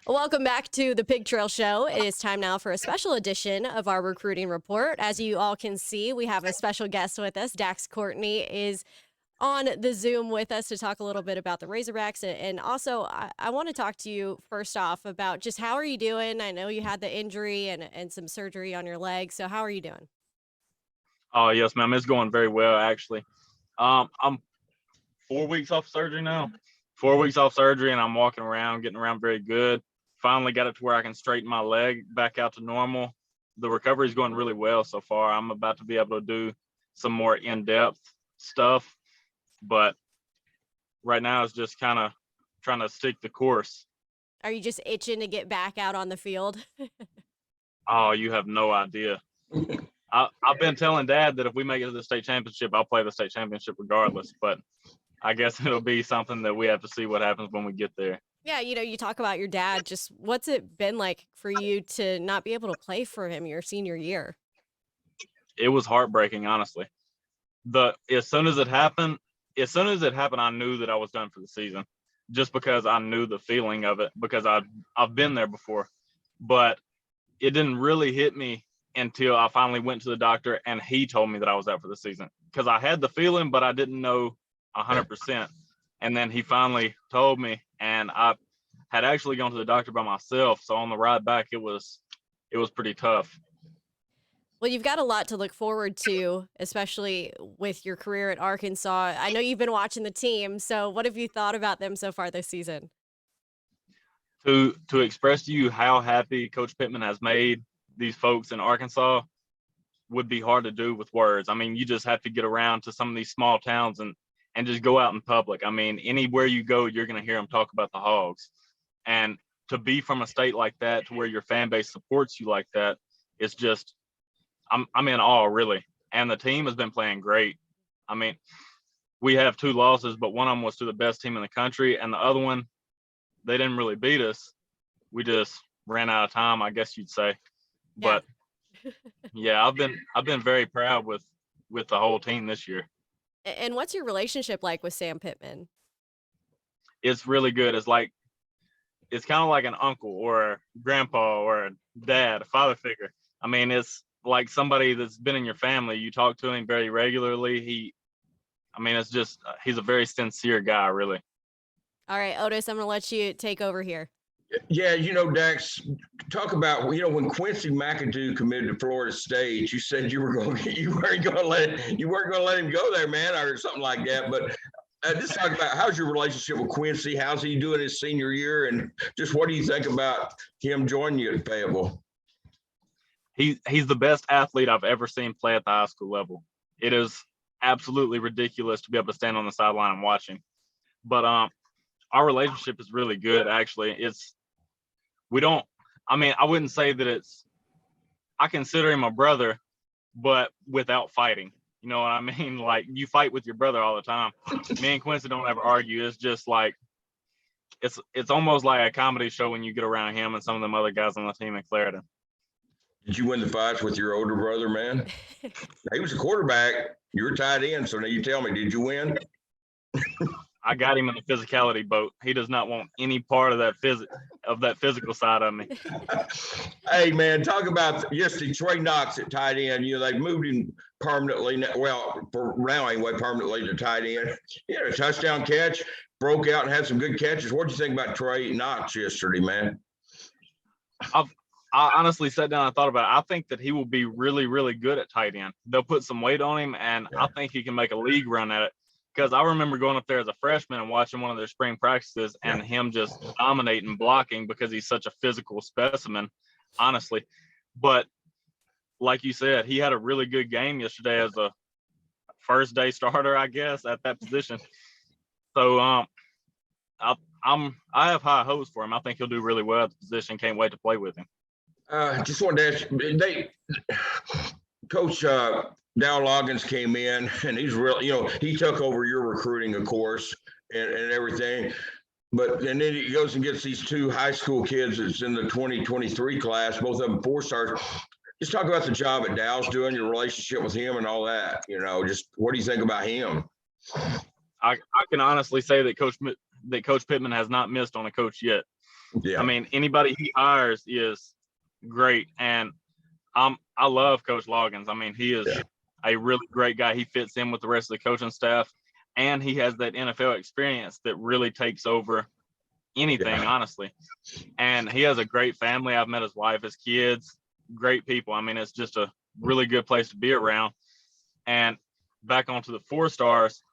Welcome back to the Pig Trail Show. It is time now for a special edition of our recruiting report. As you all can see, we have a special guest with us. Dax Courtney is on the Zoom with us to talk a little bit about the Razorbacks. And also, I want to talk to you first off about just how are you doing? I know you had the injury and some surgery on your leg. So how are you doing? Oh, yes, ma'am. It's going very well, actually. I'm 4 weeks off surgery now. 4 weeks off surgery, and I'm walking around, getting around very good. Finally got it to where I can straighten my leg back out to normal. The recovery is going really well so far. I'm about to be able to do some more in-depth stuff, but right now it's just kind of trying to stick the course. Are you just itching to get back out on the field? Oh, you have no idea. I've been telling Dad that if we make it to the state championship, I'll play the state championship regardless. But I guess it'll be something that we have to see what happens when we get there. Yeah, you talk about your dad. Just what's it been like for you to not be able to play for him your senior year? It was heartbreaking, honestly. As soon as it happened, I knew that I was done for the season, just because I knew the feeling of it, because I've been there before. But it didn't really hit me until I finally went to the doctor and he told me that I was out for the season, because I had the feeling, but I didn't know 100%. And then he finally told me, and I had actually gone to the doctor by myself. So on the ride back, it was pretty tough. Well, you've got a lot to look forward to, especially with your career at Arkansas. I know you've been watching the team, so what have you thought about them so far this season? To express to you how happy Coach Pittman has made these folks in Arkansas would be hard to do with words. I mean, you just have to get around to some of these small towns and just go out in public. I mean, anywhere you go, you're going to hear them talk about the Hogs. And to be from a state like that, to where your fan base supports you like that, it's just, I'm in awe, really. And the team has been playing great. I mean, we have 2 losses, but one of them was to the best team in the country, and the other one, they didn't really beat us. We just ran out of time, I guess you'd say. Yeah. But yeah, I've been very proud with the whole team this year. And what's your relationship like with Sam Pittman? It's really good. It's kind of like an uncle or a grandpa or a dad, a father figure. I mean, it's like somebody that's been in your family. You talk to him very regularly. It's just, he's a very sincere guy, really. All right, Otis, I'm going to let you take over here. Yeah, Dax, talk about when Quincy Mcinto committed to Florida State, you said you weren't going to let him go there, man, or something like that. But just talk about how's your relationship with Quincy? How's he doing his senior year, and just what do you think about him joining you at Fayetteville? He's the best athlete I've ever seen play at the high school level. It is absolutely ridiculous to be able to stand on the sideline and watch him. But our relationship is really good, actually. I wouldn't say that I consider him a brother, but without fighting. You know what I mean? Like, you fight with your brother all the time. Me and Quincy don't ever argue. It's just like, it's almost like a comedy show when you get around him and some of them other guys on the team in Clarendon. Did you win the fights with your older brother, man? He was a quarterback. You were tied in. So now you tell me, did you win? I got him in the physicality boat. He does not want any part of that physical side of me. Hey, man, talk about yesterday, Trey Knox at tight end. They moved him permanently. Well, for now anyway, permanently to tight end. He had a touchdown catch, broke out and had some good catches. What do you think about Trey Knox yesterday, man? I honestly sat down and thought about it. I think that he will be really, really good at tight end. They'll put some weight on him, and I think he can make a league run at it. Because I remember going up there as a freshman and watching one of their spring practices and him just dominating blocking because he's such a physical specimen, honestly. But like you said, he had a really good game yesterday as a first day starter, I guess, at that position. So I have high hopes for him. I think he'll do really well at the position. Can't wait to play with him. Just wanted to ask you, Coach Dow Loggins came in, and he's really, he took over your recruiting, of course, and everything. And then he goes and gets these 2 high school kids that's in the 2023 class, both of them 4-stars. Just talk about the job that Dow's doing, your relationship with him and all that. Just what do you think about him? I can honestly say that Coach Pittman has not missed on a coach yet. Yeah. I mean, anybody he hires is great. And I love Coach Loggins. I mean, he is a really great guy. He fits in with the rest of the coaching staff, and he has that NFL experience that really takes over anything, honestly. And he has a great family. I've met his wife, his kids, great people. I mean, it's just a really good place to be around. And back onto the 4 stars,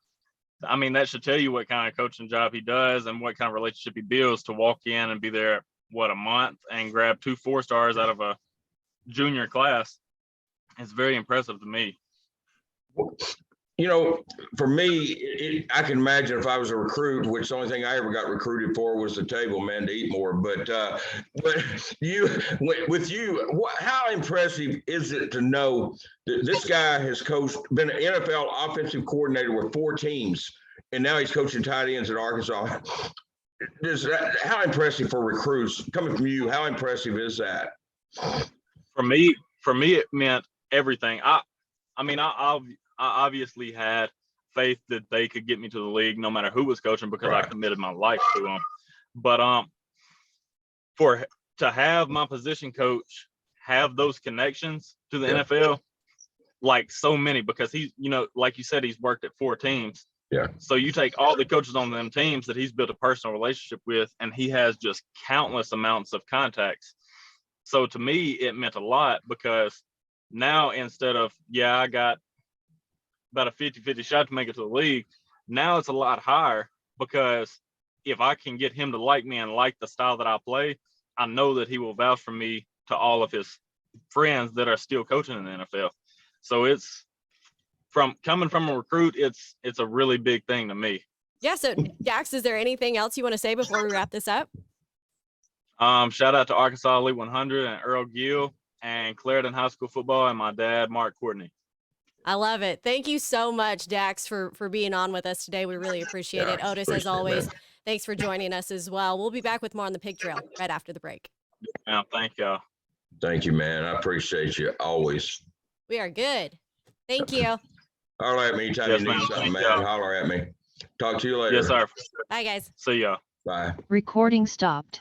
I mean, that should tell you what kind of coaching job he does and what kind of relationship he builds to walk in and be there, a month and grab 2 4 stars out of a junior class. It's very impressive to me. You know, for me, I can imagine if I was a recruit, which the only thing I ever got recruited for was the table, man, to eat more. But how impressive is it to know that this guy has been an NFL offensive coordinator with 4 teams, and now he's coaching tight ends at Arkansas? How impressive for recruits coming from you? How impressive is that? For me, it meant everything. I obviously had faith that they could get me to the league no matter who was coaching because I committed my life to them. But to have my position coach have those connections to the NFL, like so many, because he, like you said, he's worked at 4 teams. Yeah. So you take all the coaches on them teams that he's built a personal relationship with, and he has just countless amounts of contacts. So to me, it meant a lot because now instead of, I got about a 50-50 shot to make it to the league, now it's a lot higher because if I can get him to like me and like the style that I play, I know that he will vouch for me to all of his friends that are still coaching in the NFL. So it's coming from a recruit, it's a really big thing to me. Yeah. So Dax, is there anything else you want to say before we wrap this up? Shout out to Arkansas Elite 100 and Earl Gill and Clarendon High School football and my dad, Mark Courtney. I love it. Thank you so much, Dax, for being on with us today. We really appreciate it. Otis, as always, thanks for joining us as well. We'll be back with more on the Pig Trail right after the break. Yeah, thank y'all. Thank you, man. I appreciate you always. We are good. Thank you. Holler at me anytime you need something, man. Holler at me. Talk to you later. Yes, sir. Bye, guys. See y'all. Bye. Recording stopped.